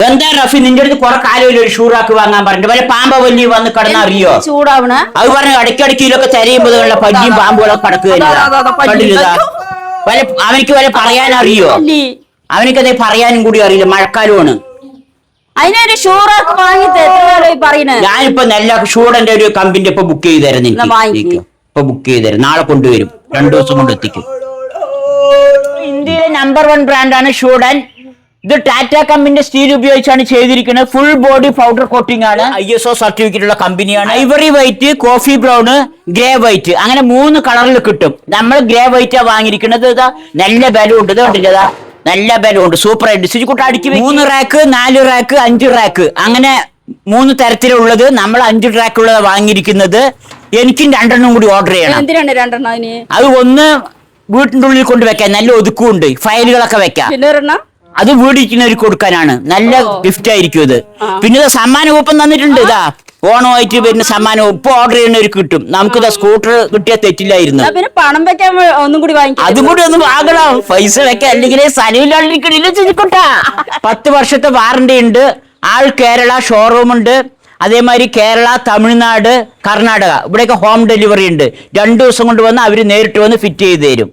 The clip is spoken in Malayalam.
എന്താ റഫി നിന്റെ അടുത്ത് കുറെ കാലം ഒരു ഷൂറാക്ക് വാങ്ങാൻ പറഞ്ഞു വല്ല പാമ്പ വല്ലി വന്ന് കിടന്നറിയോ ചൂടാവണ അത് പറഞ്ഞു ഇടയ്ക്കിടയ്ക്ക് ഇതൊക്കെ തെരയുമ്പോഴുള്ള പജ്ജിയും പാമ്പുകളൊക്കെ കിടക്കുകയില്ല അവനിക്ക് വല്ല പറയാൻ അറിയോ അവനിക്കതേ പറയാനും കൂടി അറിയില്ല മഴക്കാലമാണ് അതിനൊരു ഷൂറാക്ക് വാങ്ങിട്ട് പറയുന്നത് ഞാനിപ്പോ നല്ല ഷൂഡന്റെ ഒരു കമ്പനി ഇപ്പൊ ബുക്ക് ചെയ്ത് തരുന്നു ഇപ്പൊ ബുക്ക് ചെയ്ത് തരും നാളെ കൊണ്ടുവരും 2 ദിവസം കൊണ്ട് എത്തിക്കും ഇന്ത്യയിലെ നമ്പർ 1 ബ്രാൻഡാണ് ഷൂഡൻ ഇത് ടാറ്റ കമ്പനിന്റെ സ്റ്റീൽ ഉപയോഗിച്ചാണ് ചെയ്തിരിക്കുന്നത് ഫുൾ ബോഡി പൗഡർ കോട്ടിംഗ് ആണ് ISO സർട്ടിഫിക്കറ്റ് ഉള്ള കമ്പനിയാണ് Ivory white coffee brown grey white അങ്ങനെ 3 കളറിൽ കിട്ടും നമ്മൾ ഗ്രേ വൈറ്റാ വാങ്ങിയിരിക്കുന്നത് ഇതാ നല്ല ബലം ഉണ്ട് ഇത് കണ്ടില്ലതാ നല്ല ബലം ഉണ്ട് സൂപ്പർ ആയിട്ട് ശുചിക്കുട്ട അടിക്ക് 3 റാക്ക് 4 റാക്ക് 5 റാക്ക് അങ്ങനെ 3 തരത്തിലുള്ളത് നമ്മൾ 5 റാക്ക് ഉള്ളത് വാങ്ങിയിരിക്കുന്നത് എനിക്കും 2 കൂടി ഓർഡർ ചെയ്യണം അത് ഒന്ന് വീട്ടിന്റെ ഉള്ളിൽ കൊണ്ട് വെക്കാൻ നല്ല ഒതുക്കുണ്ട് ഫയലുകളൊക്കെ വെക്കാം അത് വീടിക്കുന്നവർക്ക് കൊടുക്കാനാണ് നല്ല ഗിഫ്റ്റ് ആയിരിക്കും ഇത് പിന്നെ സമ്മാന കൂപ്പൺ തന്നിട്ടുണ്ട് ഇതാ ഓണമായിട്ട് വരുന്ന സമ്മാനം ഇപ്പൊ ഓർഡർ ചെയ്യുന്നവർക്ക് കിട്ടും നമുക്കിത് സ്കൂട്ടർ കിട്ടിയാൽ തെറ്റില്ലായിരുന്നു പണം വെക്കാൻ ഒന്നും കൂടി അതും കൂടി ഒന്ന് വാങ്ങണം പൈസ വെക്കാൻ അല്ലെങ്കിൽ സ്ഥലമില്ലാണ്ടിരിക്കണില്ല ചിരിക്കോട്ടാ 10 വർഷത്തെ വാറണ്ടി ഉണ്ട് ആൾ കേരള ഷോറൂം ഉണ്ട് അതേമാതിരി കേരള തമിഴ്നാട് കർണാടക ഇവിടെയൊക്കെ ഹോം ഡെലിവറി ഉണ്ട് 2 ദിവസം കൊണ്ട് വന്ന് അവര് നേരിട്ട് വന്ന് ഫിറ്റ് ചെയ്ത് തരും